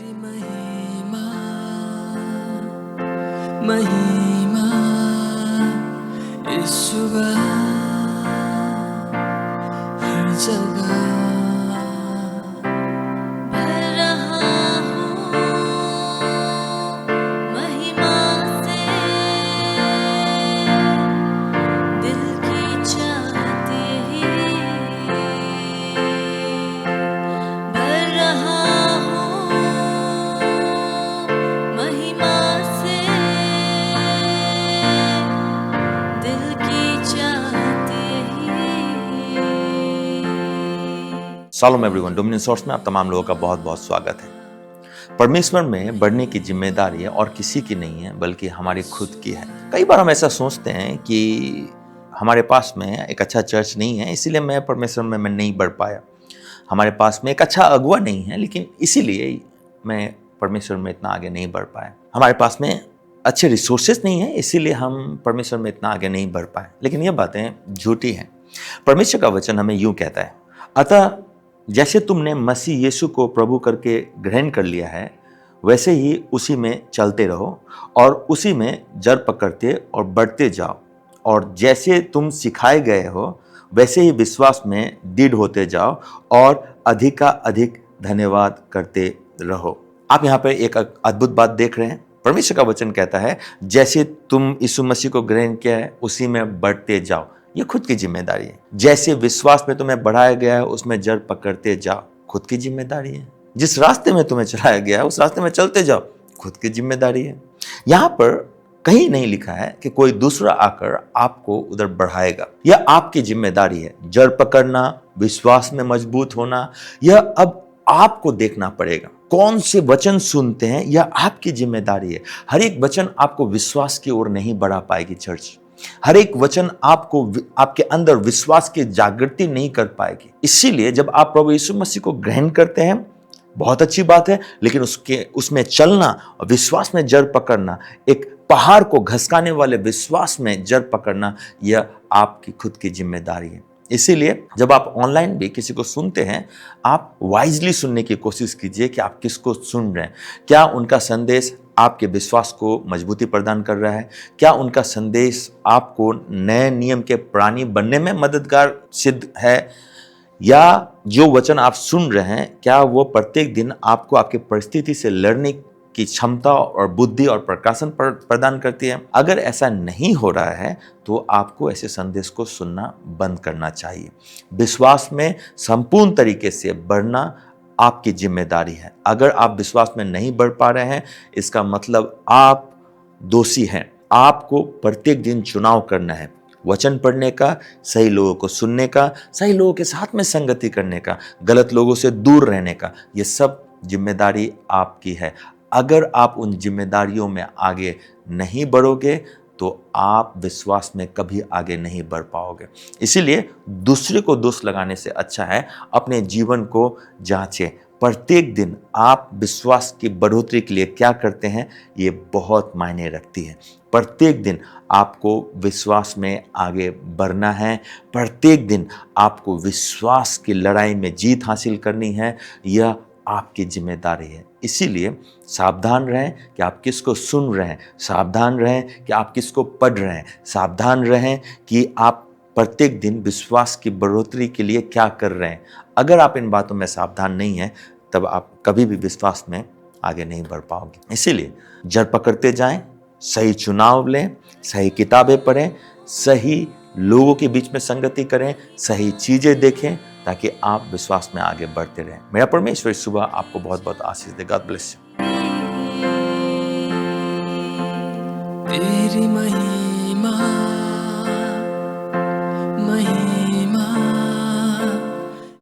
तेरी महिमा महिमा इस सुबह हर जगह भर रहा हूँ महिमा से, दिल की चाहती भर रहा हूँ महिमा से, दिल की चाहती। शालोम एवरीवन, डोमिनियन सोर्स में आप तमाम लोगों का बहुत बहुत स्वागत है। परमेश्वर में बढ़ने की जिम्मेदारी है और किसी की नहीं है बल्कि हमारी खुद की है। कई बार हम ऐसा सोचते हैं कि हमारे पास में एक अच्छा चर्च नहीं है, इसीलिए मैं परमेश्वर में मैं नहीं बढ़ पाया। हमारे पास में एक अच्छा अगुआ नहीं है, लेकिन इसीलिए मैं परमेश्वर में इतना आगे नहीं बढ़ पाया। हमारे पास में अच्छे रिसोर्सेज नहीं है, इसीलिए हम परमेश्वर में इतना आगे नहीं बढ़ पाए। लेकिन ये बातें झूठी हैं। परमेश्वर का वचन हमें यूं कहता है, अतः जैसे तुमने मसीह यीशु को प्रभु करके ग्रहण कर लिया है, वैसे ही उसी में चलते रहो और उसी में जड़ पकड़ते और बढ़ते जाओ, और जैसे तुम सिखाए गए हो वैसे ही विश्वास में दृढ़ होते जाओ और अधिक का अधिक धन्यवाद करते रहो। आप यहाँ पर एक अद्भुत बात देख रहे हैं। परमेश्वर का वचन कहता है, जैसे तुम यीशु मसीह को ग्रहण किया है उसी में बढ़ते जाओ। ये खुद की जिम्मेदारी है। जैसे विश्वास में तुम्हें बढ़ाया गया है उसमें जड़ पकड़ते जाओ, खुद की जिम्मेदारी है। जिस रास्ते में तुम्हें चलाया गया है उस रास्ते में चलते जाओ, खुद की जिम्मेदारी है। यहां पर कहीं नहीं लिखा है कि कोई दूसरा आकर आपको उधर बढ़ाएगा। यह आपकी जिम्मेदारी है। जड़ पकड़ना, विश्वास में मजबूत होना, यह अब आपको देखना पड़ेगा। कौन से वचन सुनते हैं यह आपकी जिम्मेदारी है। हर एक वचन आपको विश्वास की ओर नहीं बढ़ा पाएगी चर्च। हर एक वचन आपको आपके अंदर विश्वास की जागृति नहीं कर पाएगी। इसीलिए जब आप प्रभु यीशु मसीह को ग्रहण करते हैं, बहुत अच्छी बात है, लेकिन उसमें चलना और विश्वास में जड़ पकड़ना, एक पहाड़ को घसकाने वाले विश्वास में जड़ पकड़ना, यह आपकी खुद की जिम्मेदारी है। इसीलिए जब आप ऑनलाइन भी किसी को सुनते हैं, आप वाइजली सुनने की कोशिश कीजिए कि आप किसको सुन रहे हैं। क्या उनका संदेश आपके विश्वास को मजबूती प्रदान कर रहा है? क्या उनका संदेश आपको नए नियम के प्राणी बनने में मददगार सिद्ध है? या जो वचन आप सुन रहे हैं, क्या वो प्रत्येक दिन आपको आपकी परिस्थिति से लड़ने की क्षमता और बुद्धि और प्रकाशन प्रदान करती है? अगर ऐसा नहीं हो रहा है तो आपको ऐसे संदेश को सुनना बंद करना चाहिए। विश्वास में संपूर्ण तरीके से बढ़ना आपकी जिम्मेदारी है। अगर आप विश्वास में नहीं बढ़ पा रहे हैं, इसका मतलब आप दोषी हैं। आपको प्रत्येक दिन चुनाव करना है, वचन पढ़ने का, सही लोगों को सुनने का, सही लोगों के साथ में संगति करने का, गलत लोगों से दूर रहने का। ये सब जिम्मेदारी आपकी है। अगर आप उन जिम्मेदारियों में आगे नहीं बढ़ोगे तो आप विश्वास में कभी आगे नहीं बढ़ पाओगे। इसीलिए दूसरे को दोष लगाने से अच्छा है अपने जीवन को जांचें। प्रत्येक दिन आप विश्वास की बढ़ोतरी के लिए क्या करते हैं, ये बहुत मायने रखती है। प्रत्येक दिन आपको विश्वास में आगे बढ़ना है। प्रत्येक दिन आपको विश्वास की लड़ाई में जीत हासिल करनी है। यह आपकी जिम्मेदारी है। इसीलिए सावधान रहें कि आप किसको सुन रहे हैं, सावधान रहें कि आप किसको पढ़ रहे हैं, सावधान रहें कि आप प्रत्येक दिन विश्वास की बढ़ोतरी के लिए क्या कर रहे हैं। अगर आप इन बातों में सावधान नहीं हैं, तब आप कभी भी विश्वास में आगे नहीं बढ़ पाओगे। इसीलिए जड़ पकड़ते जाएं, सही चुनाव लें, सही किताबें पढ़ें, सही लोगों के बीच में संगति करें, सही चीजें देखें, ताकि आप विश्वास में आगे बढ़ते रहें। मेरा परमेश्वर इस सुबह आपको बहुत बहुत आशीष दे। God bless you. तेरी महिमा